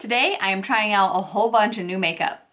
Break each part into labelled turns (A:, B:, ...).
A: Today I am trying out a whole bunch of new makeup.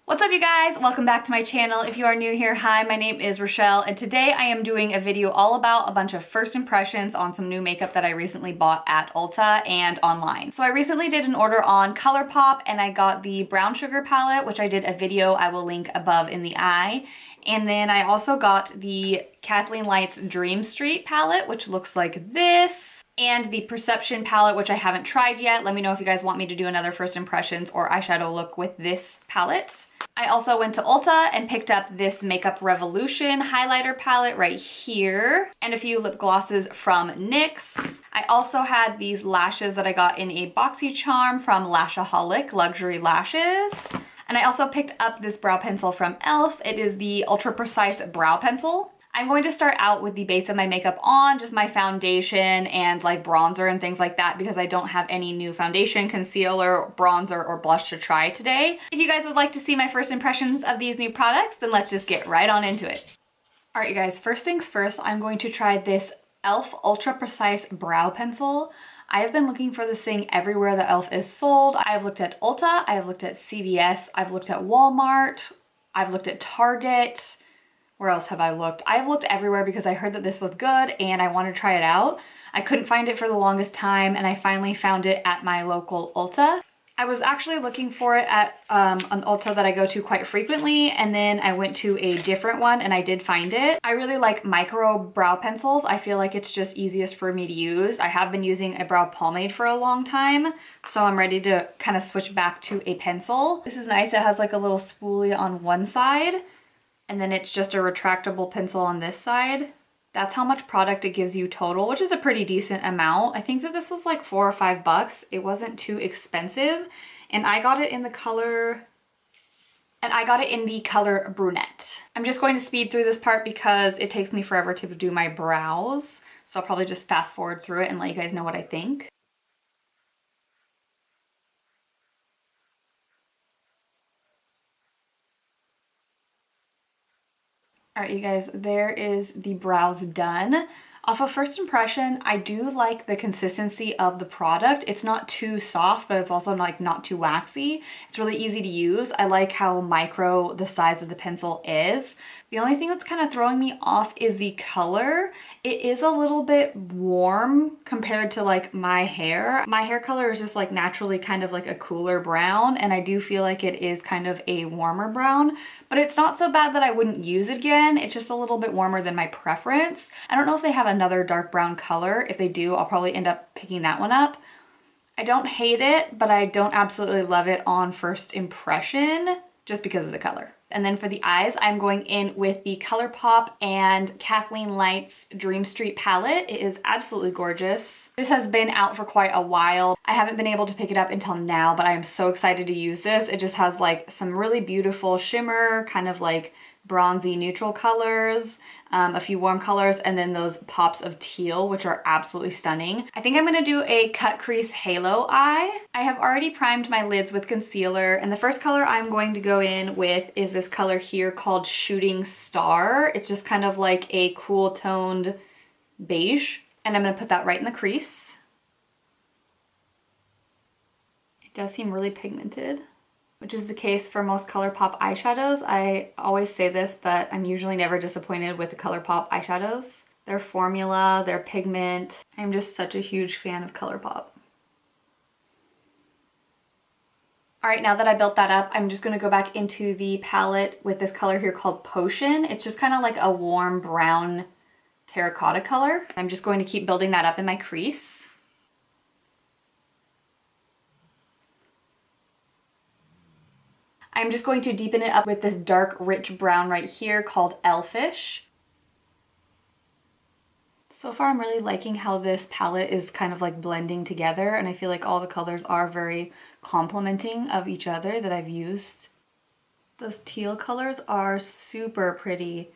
A: What's up you guys? Welcome back to my channel. If you are new here, hi, my name is Rochelle and today I am doing a video all about a bunch of first impressions on some new makeup that I recently bought at Ulta and online. So I recently did an order on ColourPop and I got the Brown Sugar palette, which I did a video I will link above in the eye. And then I also got the Kathleen Light's Dream Street palette, which looks like this. And the Perception palette, which I haven't tried yet. Let me know if you guys want me to do another first impressions or eyeshadow look with this palette. I also went to Ulta and picked up this Makeup Revolution highlighter palette right here and a few lip glosses from NYX. I also had these lashes that I got in a BoxyCharm from Lashaholic Luxury Lashes. And I also picked up this brow pencil from e.l.f. It is the Ultra Precise Brow Pencil. I'm going to start out with the base of my makeup on, just my foundation and like bronzer and things like that because I don't have any new foundation, concealer, bronzer, or blush to try today. If you guys would like to see my first impressions of these new products, then let's just get right on into it. All right, you guys, first things first, I'm going to try this e.l.f. Ultra Precise Brow Pencil. I have been looking for this thing everywhere that e.l.f. is sold. I have looked at Ulta, I have looked at CVS, I've looked at Walmart, I've looked at Target. Where else have I looked? I've looked everywhere because I heard that this was good and I want to try it out. I couldn't find it for the longest time and I finally found it at my local Ulta. I was actually looking for it at an Ulta that I go to quite frequently and then I went to a different one and I did find it. I really like micro brow pencils. I feel like it's just easiest for me to use. I have been using a brow pomade for a long time, so I'm ready to kind of switch back to a pencil. This is nice. It has like a little spoolie on one side. And then it's just a retractable pencil on this side. That's how much product it gives you total, which is a pretty decent amount. I think that this was like $4 or $5. It wasn't too expensive. And I got it in the color, brunette. I'm just going to speed through this part because it takes me forever to do my brows. So I'll probably just fast forward through it and let you guys know what I think. All right, you guys, there is the brows done. Off of first impression, I do like the consistency of the product. It's not too soft, but it's also like not too waxy. It's really easy to use. I like how micro the size of the pencil is. The only thing that's kind of throwing me off is the color. It is a little bit warm compared to like my hair. My hair color is just like naturally kind of like a cooler brown, and I do feel like it is kind of a warmer brown, but it's not so bad that I wouldn't use it again. It's just a little bit warmer than my preference. I don't know if they have another dark brown color. If they do, I'll probably end up picking that one up. I don't hate it, but I don't absolutely love it on first impression just because of the color. And then for the eyes, I'm going in with the ColourPop and Kathleen Light's Dream Street palette. It is absolutely gorgeous. This has been out for quite a while. I haven't been able to pick it up until now, but I am so excited to use this. It just has like some really beautiful shimmer, kind of like bronzy neutral colors, a few warm colors, and then those pops of teal, which are absolutely stunning. I think I'm gonna do a cut crease halo eye. I have already primed my lids with concealer, and the first color I'm going to go in with is this color here called Shooting Star. It's just kind of like a cool toned beige, and I'm gonna put that right in the crease. It does seem really pigmented, which is the case for most ColourPop eyeshadows. I always say this, but I'm usually never disappointed with the ColourPop eyeshadows. Their formula, their pigment. I'm just such a huge fan of ColourPop. All right, now that I built that up, I'm just gonna go back into the palette with this color here called Potion. It's just kind of like a warm brown terracotta color. I'm just going to keep building that up in my crease. I'm just going to deepen it up with this dark, rich brown right here called Elfish. So far, I'm really liking how this palette is kind of like blending together, and I feel like all the colors are very complementing of each other that I've used. Those teal colors are super pretty.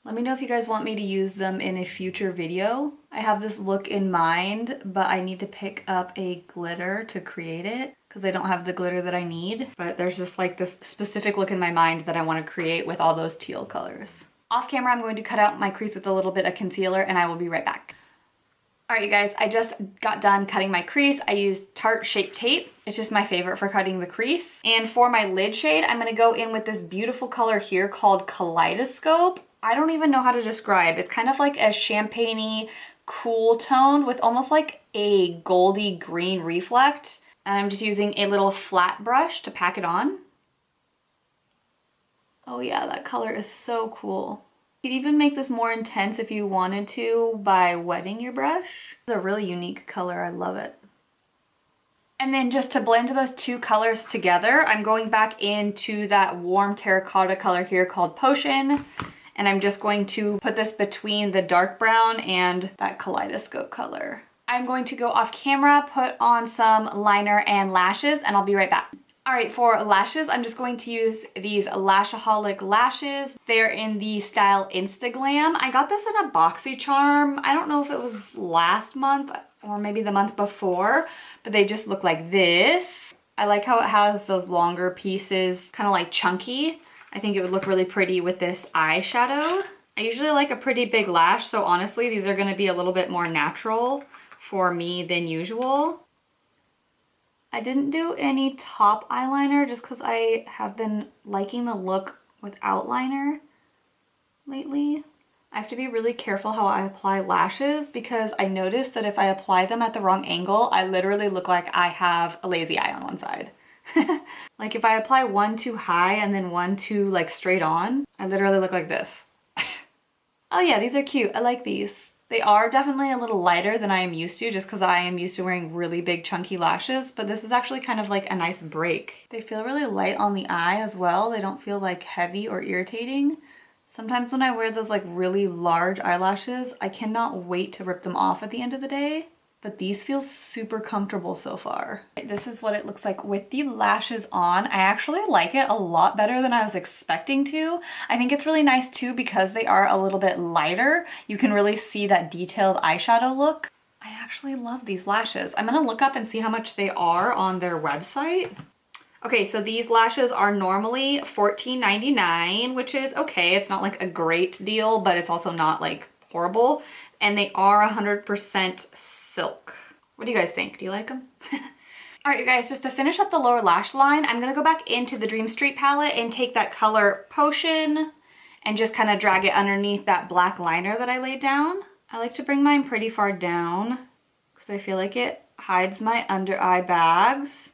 A: Let me know if you guys want me to use them in a future video. I have this look in mind, but I need to pick up a glitter to create it because I don't have the glitter that I need. But there's just like this specific look in my mind that I want to create with all those teal colors. Off camera, I'm going to cut out my crease with a little bit of concealer and I will be right back. All right, you guys, I just got done cutting my crease. I used Tarte Shape Tape. It's just my favorite for cutting the crease. And for my lid shade, I'm gonna go in with this beautiful color here called Kaleidoscope. I don't even know how to describe. It's kind of like a champagne-y, cool tone with almost like a goldy green reflect. And I'm just using a little flat brush to pack it on. Oh yeah, that color is so cool. You could even make this more intense if you wanted to by wetting your brush. It's a really unique color, I love it. And then just to blend those two colors together, I'm going back into that warm terracotta color here called Potion. And I'm just going to put this between the dark brown and that Kaleidoscope color. I'm going to go off camera, put on some liner and lashes, and I'll be right back. All right, for lashes, I'm just going to use these Lashaholic lashes. They're in the style Instaglam. I got this in a BoxyCharm. I don't know if it was last month or maybe the month before, but they just look like this. I like how it has those longer pieces, kind of like chunky. I think it would look really pretty with this eyeshadow. I usually like a pretty big lash, so honestly, these are gonna be a little bit more natural for me than usual. I didn't do any top eyeliner just because I have been liking the look without liner lately. I have to be really careful how I apply lashes because I noticed that if I apply them at the wrong angle, I literally look like I have a lazy eye on one side. Like if I apply one too high and then one too like straight on, I literally look like this. Oh yeah, these are cute. I like these. They are definitely a little lighter than I am used to just because I am used to wearing really big chunky lashes, but this is actually kind of like a nice break. They feel really light on the eye as well. They don't feel like heavy or irritating. Sometimes when I wear those like really large eyelashes, I cannot wait to rip them off at the end of the day. But these feel super comfortable so far. This is what it looks like with the lashes on. I actually like it a lot better than I was expecting to. I think it's really nice too because they are a little bit lighter. You can really see that detailed eyeshadow look. I actually love these lashes. I'm gonna look up and see how much they are on their website. Okay, so these lashes are normally $14.99, which is okay. It's not like a great deal, but it's also not like horrible. And they are 100% silk. What do you guys think? Do you like them? All right, you guys, just to finish up the lower lash line, I'm gonna go back into the Dream Street palette and take that color Potion and just kind of drag it underneath that black liner that I laid down. I like to bring mine pretty far down because I feel like it hides my under eye bags.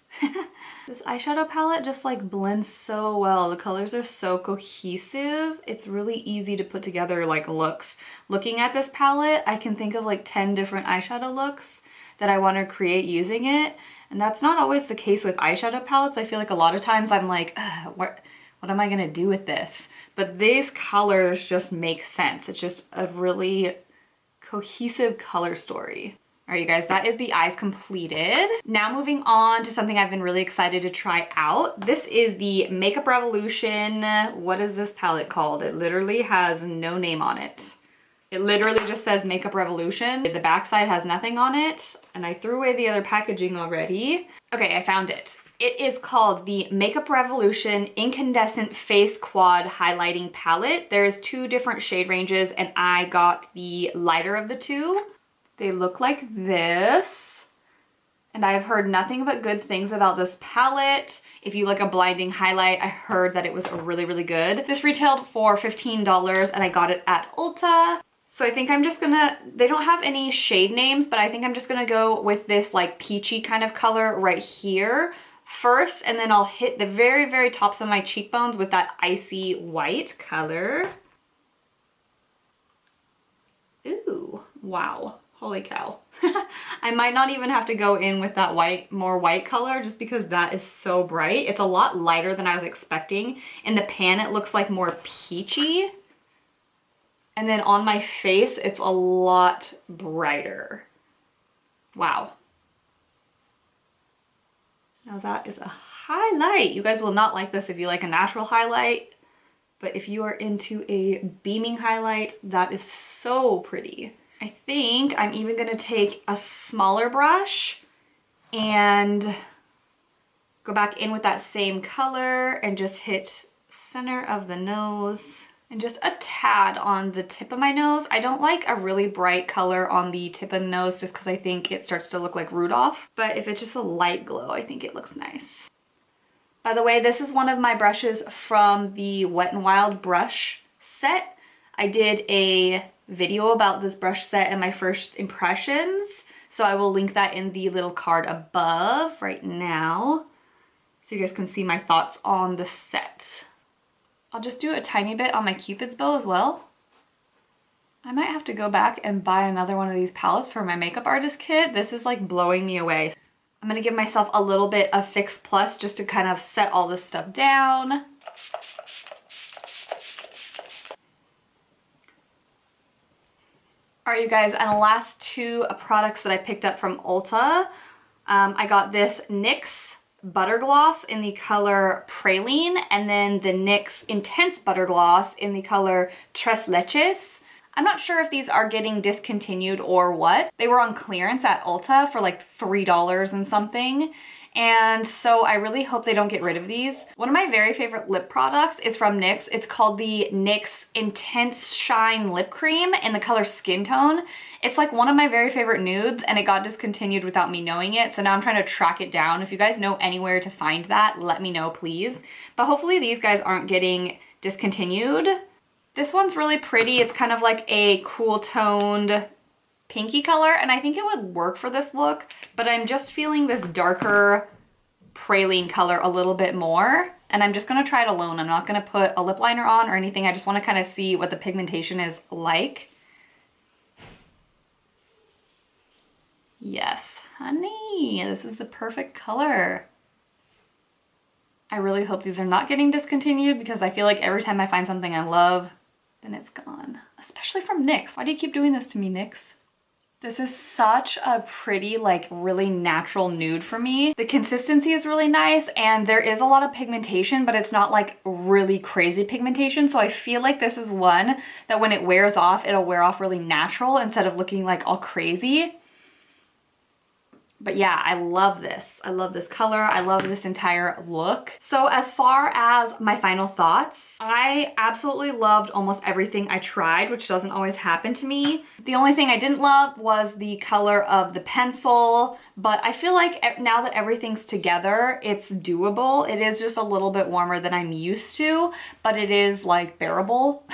A: This eyeshadow palette just like blends so well. The colors are so cohesive. It's really easy to put together like looks. Looking at this palette, I can think of like 10 different eyeshadow looks that I want to create using it. And that's not always the case with eyeshadow palettes. I feel like a lot of times I'm like, what am I gonna do with this? But these colors just make sense. It's just a really cohesive color story. All right, you guys, that is the eyes completed. Now moving on to something I've been really excited to try out. This is the Makeup Revolution. What is this palette called? It literally has no name on it. It literally just says Makeup Revolution. The backside has nothing on it, and I threw away the other packaging already. Okay, I found it. It is called the Makeup Revolution Incandescent Face Quad Highlighting Palette. There's two different shade ranges, and I got the lighter of the two. They look like this, and I've heard nothing but good things about this palette. If you like a blinding highlight, I heard that it was really, really good. This retailed for $15 and I got it at Ulta. So I think I'm just gonna, they don't have any shade names, but I think I'm just gonna go with this like peachy kind of color right here first, and then I'll hit the very, very tops of my cheekbones with that icy white color. Ooh, wow. Holy cow. I might not even have to go in with that more white color just because that is so bright. It's a lot lighter than I was expecting. In the pan, it looks like more peachy. And then on my face, it's a lot brighter. Wow. Now that is a highlight. You guys will not like this if you like a natural highlight, but if you are into a beaming highlight, that is so pretty. I think I'm even gonna take a smaller brush and go back in with that same color and just hit center of the nose and just a tad on the tip of my nose. I don't like a really bright color on the tip of the nose just because I think it starts to look like Rudolph. But if it's just a light glow, I think it looks nice. By the way, this is one of my brushes from the Wet n Wild brush set. I did a video about this brush set and my first impressions, so I will link that in the little card above right now so you guys can see my thoughts on the set. I'll just do a tiny bit on my Cupid's bow as well. I might have to go back and buy another one of these palettes for my makeup artist kit. This is like blowing me away. I'm gonna give myself a little bit of Fix Plus just to kind of set all this stuff down. All right, you guys, and the last two products that I picked up from Ulta. I got this NYX Butter Gloss in the color Praline, and then the NYX Intense Butter Gloss in the color Tres Leches. I'm not sure if these are getting discontinued or what. They were on clearance at Ulta for like $3 and something. And so I really hope they don't get rid of these. One of my very favorite lip products is from NYX. It's called the NYX Intense Shine Lip Cream in the color Skin Tone. It's like one of my very favorite nudes and it got discontinued without me knowing it. So now I'm trying to track it down. If you guys know anywhere to find that, let me know, please. But hopefully these guys aren't getting discontinued. This one's really pretty. It's kind of like a cool toned pinky color, and I think it would work for this look, but I'm just feeling this darker praline color a little bit more, and I'm just gonna try it alone. I'm not gonna put a lip liner on or anything. I just wanna kind of see what the pigmentation is like. Yes, honey, this is the perfect color. I really hope these are not getting discontinued because I feel like every time I find something I love, then it's gone. Especially from NYX. Why do you keep doing this to me, NYX? This is such a pretty, like really natural nude for me. The consistency is really nice and there is a lot of pigmentation, but it's not like really crazy pigmentation. So I feel like this is one that when it wears off, it'll wear off really natural instead of looking like all crazy. But yeah, I love this. I love this color. I love this entire look. So as far as my final thoughts, I absolutely loved almost everything I tried, which doesn't always happen to me. The only thing I didn't love was the color of the pencil, but I feel like now that everything's together, it's doable. It is just a little bit warmer than I'm used to, but it is like bearable.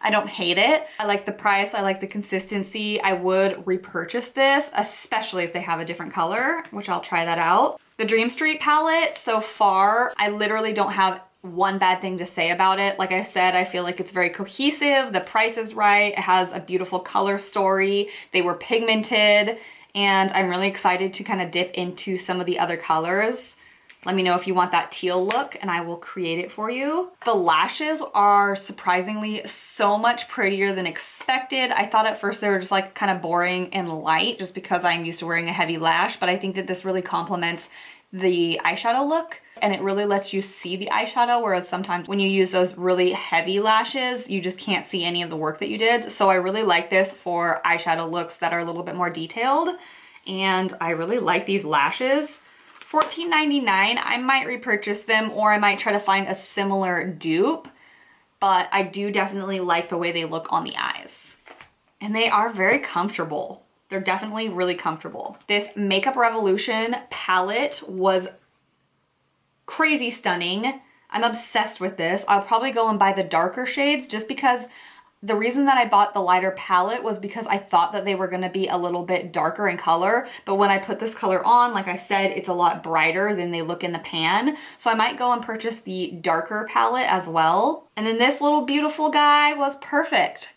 A: I don't hate it. I like the price, I like the consistency. I would repurchase this, especially if they have a different color, which I'll try that out. The Dream Street palette, so far, I literally don't have one bad thing to say about it. Like I said, I feel like it's very cohesive, the price is right, it has a beautiful color story, they were pigmented, and I'm really excited to kind of dip into some of the other colors. Let me know if you want that teal look and I will create it for you. The lashes are surprisingly so much prettier than expected. I thought at first they were just like kind of boring and light just because I'm used to wearing a heavy lash, but I think that this really complements the eyeshadow look and it really lets you see the eyeshadow, whereas sometimes when you use those really heavy lashes, you just can't see any of the work that you did. So I really like this for eyeshadow looks that are a little bit more detailed, and I really like these lashes. $14.99, I might repurchase them or I might try to find a similar dupe, but I do definitely like the way they look on the eyes. And they are very comfortable. They're definitely really comfortable. This Makeup Revolution palette was crazy stunning. I'm obsessed with this. I'll probably go and buy the darker shades just because the reason that I bought the lighter palette was because I thought that they were gonna be a little bit darker in color, but when I put this color on, like I said, it's a lot brighter than they look in the pan. So I might go and purchase the darker palette as well. And then this little beautiful guy was perfect.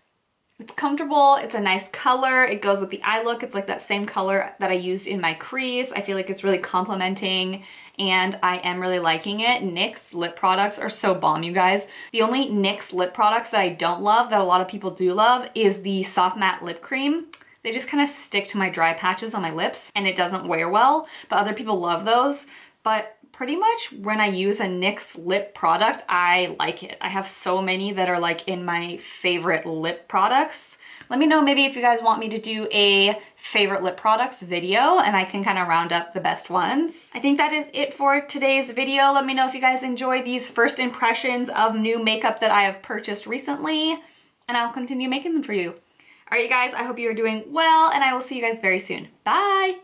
A: It's comfortable, it's a nice color, it goes with the eye look. It's like that same color that I used in my crease. I feel like it's really complementing and I am really liking it. NYX lip products are so bomb, you guys. The only NYX lip products that I don't love, that a lot of people do love, is the Soft Matte Lip Cream. They just kind of stick to my dry patches on my lips and it doesn't wear well, but other people love those. But pretty much when I use a NYX lip product, I like it. I have so many that are like in my favorite lip products. Let me know maybe if you guys want me to do a favorite lip products video and I can kind of round up the best ones. I think that is it for today's video. Let me know if you guys enjoy these first impressions of new makeup that I have purchased recently, and I'll continue making them for you. All right, you guys, I hope you are doing well, and I will see you guys very soon. Bye!